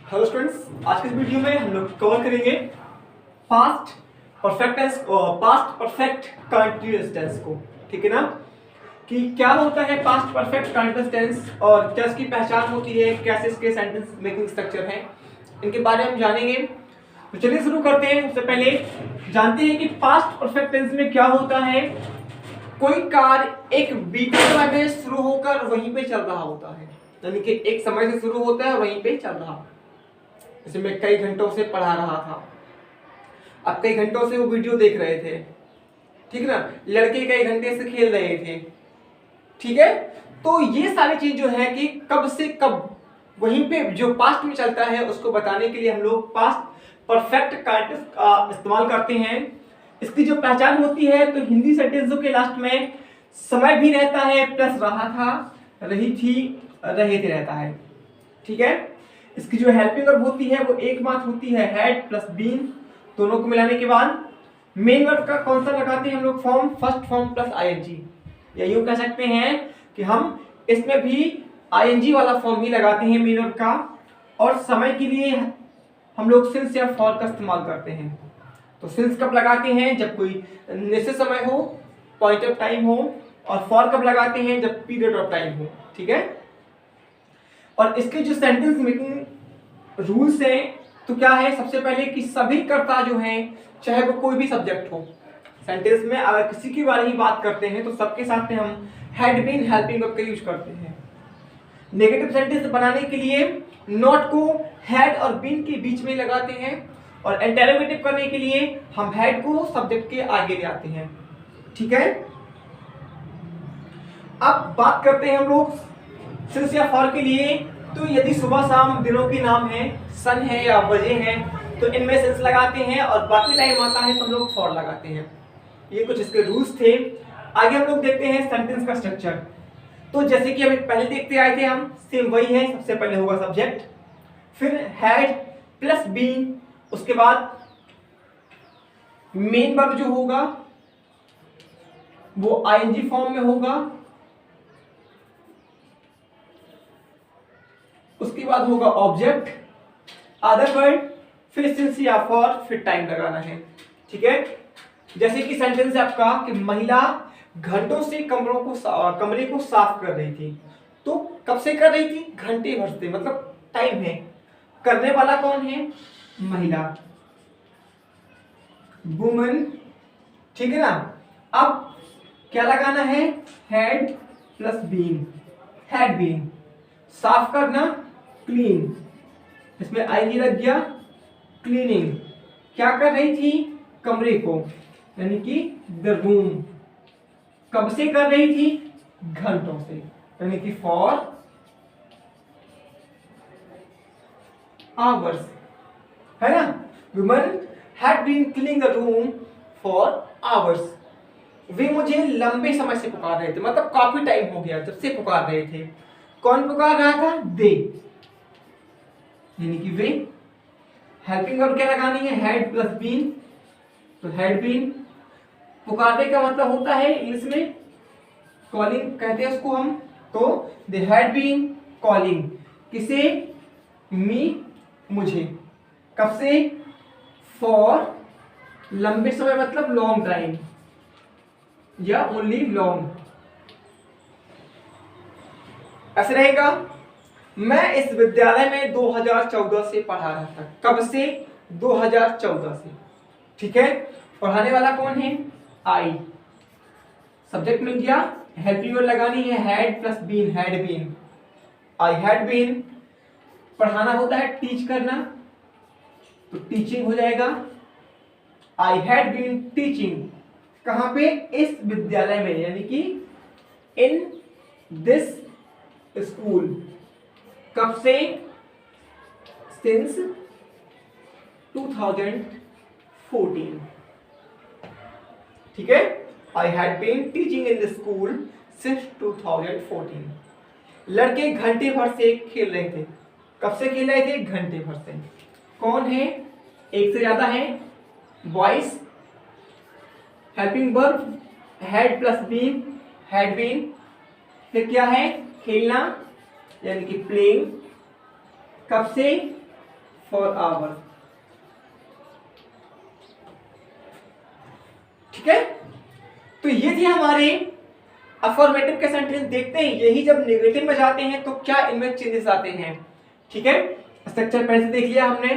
Hello students, आज के इस वीडियो में हम लोग कवर करेंगे पास्ट परफेक्ट टेंस और पास्ट परफेक्ट कंटीन्यूअस टेंस को। ठीक है ना, कि क्या होता है पास्ट परफेक्ट कंटीन्यूअस टेंस और क्या इसकी पहचान होती है, कैसे इसके सेंटेंस मेकिंग स्ट्रक्चर है, इनके बारे में हम जानेंगे। तो चलिए शुरू करते हैं। सबसे पहले जानते हैं कि पास्ट परफेक्ट टेंस में क्या होता है। कोई कार्य एक बीते समय में शुरू होकर वहीं पे चल रहा होता है, यानी कि एक समय से शुरू होता है वहीं पे चल रहा। जैसे मैं कई घंटों से पढ़ा रहा था, अब कई घंटों से वो वीडियो देख रहे थे, ठीक ना। लड़के कई घंटे से खेल रहे थे, ठीक है। तो ये सारी चीज जो है कि कब से कब वहीं पे जो पास्ट में चलता है उसको बताने के लिए हम लोग पास्ट परफेक्ट कंटीन्यूअस का इस्तेमाल करते हैं। इसकी जो पहचान होती है तो हिंदी सेंटेंसों के लास्ट में समय भी रहता है प्लस रहा था, रही थी, रहे थे रहता है, ठीक है। इसकी जो हेल्पिंग वर्ब होती है वो एक बात होती है हैड प्लस बीन, दोनों को मिलाने के बाद मेन वर्ब का कौन सा लगाते हैं हम लोग form, first form plus ING, या यूं कह सकते हैं कि हम इसमें भी आईएनजी वाला फॉर्म ही लगाते हैं मेन वर्ब का। और समय के लिए हम लोग सिंस या फॉर का इस्तेमाल करते हैं। तो सिंस कब लगाते हैं, जब कोई निश्चित समय हो, पॉइंट ऑफ टाइम हो, और फॉर कब लगाते हैं, जब पीरियड ऑफ टाइम हो, ठीक है। और इसके जो सेंटेंस मेकिंग रूल्स हैं तो क्या है, सबसे पहले कि सभी कर्ता जो हैं, चाहे वो कोई भी सब्जेक्ट हो, सेंटेंस में अगर किसी के बारे में बात करते हैं तो सबके साथ में हम हैड बीन हेल्पिंग वर्ब का यूज करते हैं। नेगेटिव सेंटेंस बनाने के लिए नॉट को हैड और बीन के बीच में लगाते हैं, और इंटरोगेटिव करने के लिए हम हैड को सब्जेक्ट के आगे ले आते हैं, ठीक है। अब बात करते हैं हम लोग सिंस या फॉर के लिए। तो यदि सुबह शाम दिनों के नाम है, सन है या बजे हैं, तो इनमें सिंस लगाते हैं, और बाकी टाइम आता है तो हम लोग फॉर लगाते हैं। ये कुछ इसके रूल्स थे। आगे हम लोग देखते हैं सेंटेंस का स्ट्रक्चर। तो जैसे कि अभी पहले देखते आए थे हम, सेम वही है। सबसे पहले होगा सब्जेक्ट, फिर हैड प्लस बीन, उसके बाद मेन वर्ब जो होगा वो आईएनजी फॉर्म में होगा, उसके बाद होगा ऑब्जेक्ट, अदर वर्ड, फिर सिंस या फॉर, फिर टाइम लगाना है, ठीक है। जैसे कि सेंटेंस है आपका कि महिला घंटों से कमरे को साफ कर रही थी। तो कब से कर रही थी, घंटे भर से, मतलब टाइम है। करने वाला कौन है, महिला, वुमन, ठीक है ना। अब क्या लगाना है, had plus been, had been, साफ करना, क्लीन, इसमें आईजी लग गया, क्लीनिंग। क्या कर रही थी, कमरे को, यानी कि द रूम। कब से कर रही थी, घंटों से, यानी कि फॉर आवर्स, है ना। Woman had been cleaning the room for hours. वे मुझे लंबे समय से पुकार रहे थे, मतलब काफी टाइम हो गया जब से पुकार रहे थे। कौन पुकार रहा था, दे, यानी कि वे। हेल्पिंग वर्ब क्या लगानी है, हैड प्लस बीन, तो हैड बीन। पुकारने का मतलब होता है इंग्लिश में कॉलिंग कहते हैं उसको हम। तो दे हैड बीन कॉलिंग, किसे, मी, मुझे। कब से, फॉर लंबे समय, मतलब लॉन्ग टाइम, या ओनली लॉन्ग, ऐसे रहेगा। मैं इस विद्यालय में 2014 से पढ़ा रहा था। कब से, 2014 से, ठीक है। पढ़ाने वाला कौन है, आई। सब्जेक्ट मिल गया, हेल्पिंग वर्ब लगानी है had plus been, had been, I had been. पढ़ाना होता है टीच करना, तो टीचिंग हो जाएगा, आई हैड बीन टीचिंग। कहां पे, इस विद्यालय में, यानी कि इन दिस स्कूल। कब से, सिंस 2014, ठीक है। I had been teaching in the school since 2014। लड़के घंटे भर से खेल रहे थे। कब से खेल रहे थे, घंटे भर से। कौन है, एक से ज्यादा है, boys. Helping verb had plus been, had been. फिर क्या है, खेलना, यानी कि प्लेइंग। कब से, फॉर आवर। ठीक है, तो ये थे हमारे अफर्मेटिव के सेंटेंस। देखते हैं यही जब नेगेटिव में जाते हैं तो क्या इनमें चेंजेस आते हैं। ठीक है, स्ट्रक्चर पहले से देख लिया हमने,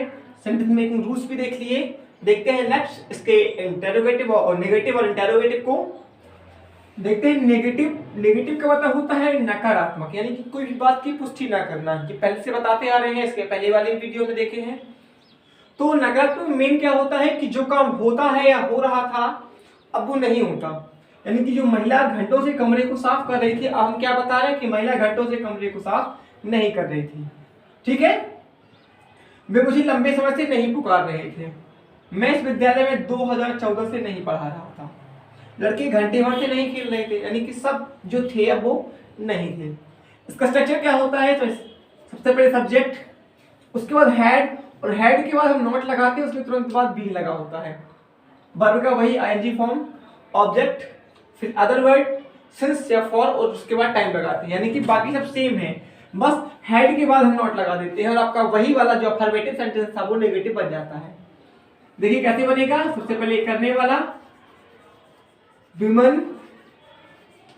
सेंटेंस मेकिंग रूल्स भी देख लिए। देखते हैं नेक्स्ट इसके इंटरोगेटिव और नेगेटिव और इंटरोगेटिव को देखते हैं। नेगेटिव का मतलब होता है नकारात्मक, यानी कि कोई भी बात की पुष्टि ना करना। ये पहले से बताते आ रहे हैं, इसके पहले वाले वीडियो में देखे हैं। तो नकारात्मक मेन क्या होता है कि जो काम होता है या हो रहा था अब वो नहीं होता। यानी कि जो महिला घंटों से कमरे को साफ कर रही थी, अब हम क्या बता रहे हैं कि महिला घंटों से कमरे को साफ नहीं कर रही थी। ठीक है, वे मुझे लंबे समय से नहीं पुकार रहे थे। मैं इस विद्यालय में 2014 से नहीं पढ़ा रहा था। लड़के घंटे भर से नहीं खेल रहे थे, यानी कि सब जो थे अब वो नहीं थे। इसका स्ट्रक्चर क्या होता है, तो सबसे पहले सब्जेक्ट, उसके बाद हेड, और हेड के बाद हम नॉट लगाते हैं, उसके तुरंत बाद बी लगा होता है। वर्ब का वही आईएनजी फॉर्म, ऑब्जेक्ट, फिर अदर वर्ड, सिंस या फॉर, और उसके बाद टाइम लगाते हैं। यानी कि बाकी सब सेम है, बस हेड के बाद हम नॉट लगा देते हैं और आपका वही वाला जो अफर्मेटिव सेंटेंस था वो नेगेटिव बन जाता है। देखिए कैसे बनेगा। सबसे पहले करने वाला, विमन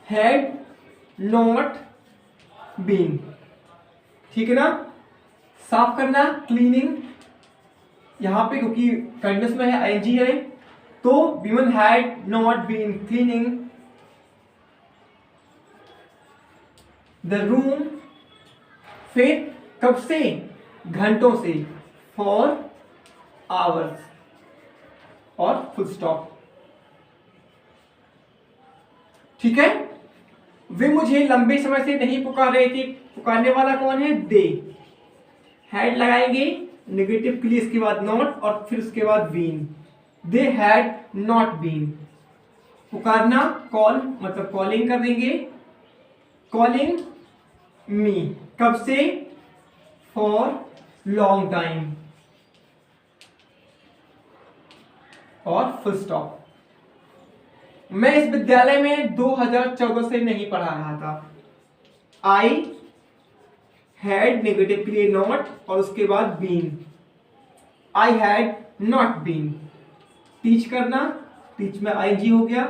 हैड नॉट बीन। ठीक है ना, साफ करना, क्लीनिंग, यहां पे क्योंकि कंटिन्यूअस में है आईएनजी है, तो women had not been cleaning the room. फिर कब से, घंटों से, फॉर आवर्स, और फुल स्टॉप। ठीक है, वे मुझे लंबे समय से नहीं पुकार रहे थे। पुकारने वाला कौन है, दे। हैड लगाएंगे नेगेटिव के लिए, इसके बाद नॉट, और फिर उसके बाद been. They had not been. पुकारना, कॉल, मतलब कॉलिंग कर देंगे, कॉलिंग मी। कब से, फॉर लॉन्ग टाइम, और फुल स्टॉप। मैं इस विद्यालय में 2014 से नहीं पढ़ा रहा था। आई हैड नेगेटिव के लिए नॉट, और उसके बाद been. I had not been. Teach करना, टीच में आईजी हो गया,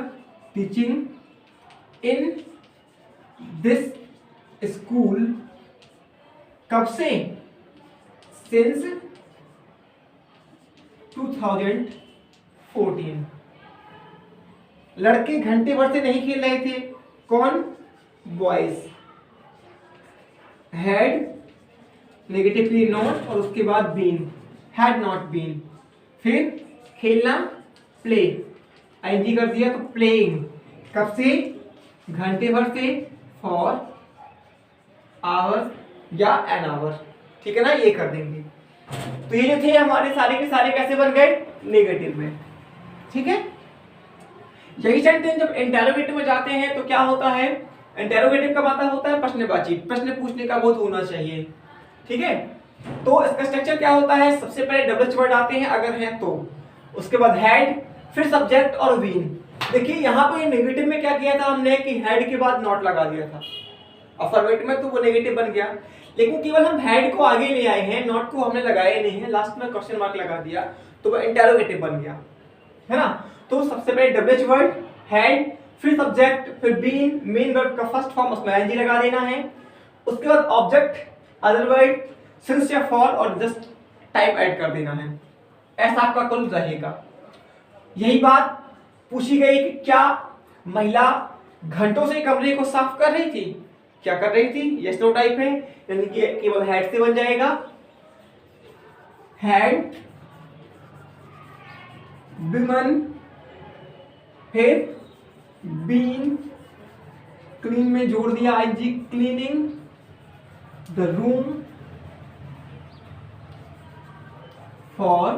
टीचिंग इन दिस स्कूल। कब से, सिंस 2014। लड़के घंटे भर से नहीं खेल रहे थे, कौन, बॉयज। हैड नेगेटिवली नॉट, और उसके बाद बीन, हैड नॉट बीन। फिर खेलना, प्ले, आईएनजी कर दिया तो प्लेइंग। कब से, घंटे भर से, फॉर आवर या एन आवर। ठीक है ना, ये कर देंगे। तो ये जो थे हमारे सारे के सारे कैसे बन गए, नेगेटिव में। ठीक है, यही सेंटेंस जब इंटेरोगेटिव में जाते हैं तो क्या होता है, इंटेरोगेटिव का मतलब होता है प्रश्नवाची, प्रश्न पूछने का बोध होना चाहिए। ठीक है, तो इसका स्ट्रक्चर क्या होता है, सबसे पहले डबल वर्ड आते हैं अगर हैं तो, उसके बाद हेड, फिर सब्जेक्ट और बीन। देखिए यहाँ पे नेगेटिव में क्या किया था हमने कि हेड के बाद नॉट लगा दिया था, अफर्मेटिव में तो वो नेगेटिव बन गया, लेकिन केवल हम हेड को आगे ले आए हैं, नॉट को हमने लगाया नहीं है, लास्ट में क्वेश्चन मार्क लगा दिया तो वो इंटेरोगेटिव बन गया, है ना। तो सबसे पहले डब्ल्यूएच वर्ड, हेड, फिर सब्जेक्ट, फिर बीन, मेन वर्ब का फर्स्ट फॉर्म उसमें आईएनजी लगा देना है, उसके बाद ऑब्जेक्ट, अदर वर्ड, सिंस या फॉर, और जस्ट टाइप ऐड कर देना है। ऐसा आपका कुल रहेगा। यही बात पूछी गई कि क्या महिला घंटों से कमरे को साफ कर रही थी, क्या कर रही थी, यस नो टाइप है, यानी कि केवल हेड से बन जाएगा, हैड विमन, फिर बीन, क्लीन में जोड़ दिया ING, cleaning the room for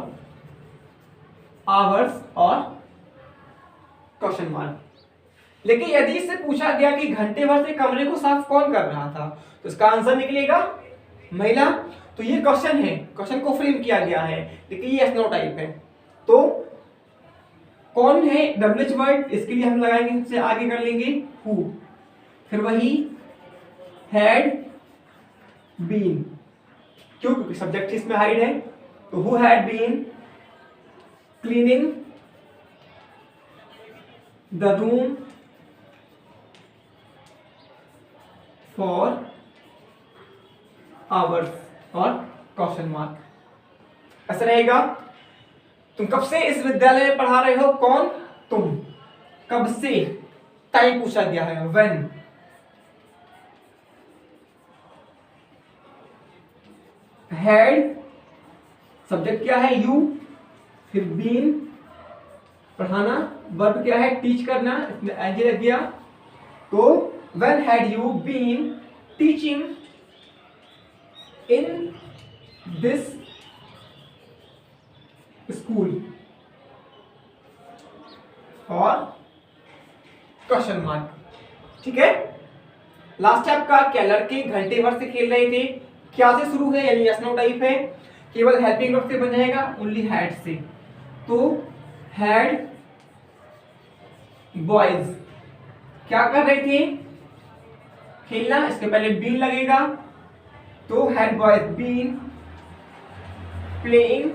hours और क्वेश्चन मार्क। लेकिन यदि इससे पूछा गया कि घंटे भर से कमरे को साफ कौन कर रहा था, तो इसका आंसर निकलेगा महिला। तो ये क्वेश्चन है, क्वेश्चन को फ्रेम किया गया है, लेकिन ये यस नो टाइप है। तो कौन है डब्ल्यूएच वर्ड, इसके लिए हम लगाएंगे, सबसे आगे कर लेंगे हु, फिर वही हैड बीन, क्यों, क्योंकि सब्जेक्ट इसमें हाइड है, तो who had been cleaning the room for hours और क्वेश्चन मार्क ऐसा रहेगा। तुम कब से इस विद्यालय में पढ़ा रहे हो? कौन? तुम। कब से? टाइम पूछा गया है, व्हेन। हैड सब्जेक्ट क्या है? यू। फिर बीन पढ़ाना, वर्ब क्या है? टीच करना, इसमें एज लग गया। तो when had you been teaching in this school और क्वेश्चन मार्क। ठीक है। लास्ट है आपका क्या लड़के घंटे भर से खेल रहे थे? क्या से शुरू है यानी यस नो टाइप है, केवल हेल्पिंग वर्ब से बन जाएगा, ओनली हैड से। तो हैड बॉयज क्या कर रहे थे? खेलना, इसके पहले बीन लगेगा। तो had boys been playing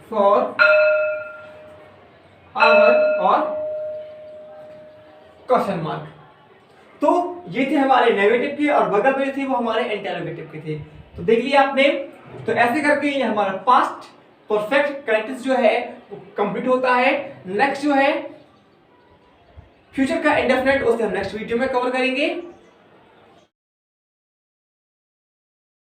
for hour और क्वेश्चन मार्क। तो ये थे हमारे नेगेटिव के और बगल में थे वो हमारे इंटरोगेटिव के थे। तो देख लिया आपने। तो ऐसे करके ये हमारा पास्ट परफेक्ट कंटीन्यूअस जो है वो कंप्लीट होता है। नेक्स्ट जो है फ्यूचर का इंडेफिनिट, उसे हम नेक्स्ट वीडियो में कवर करेंगे।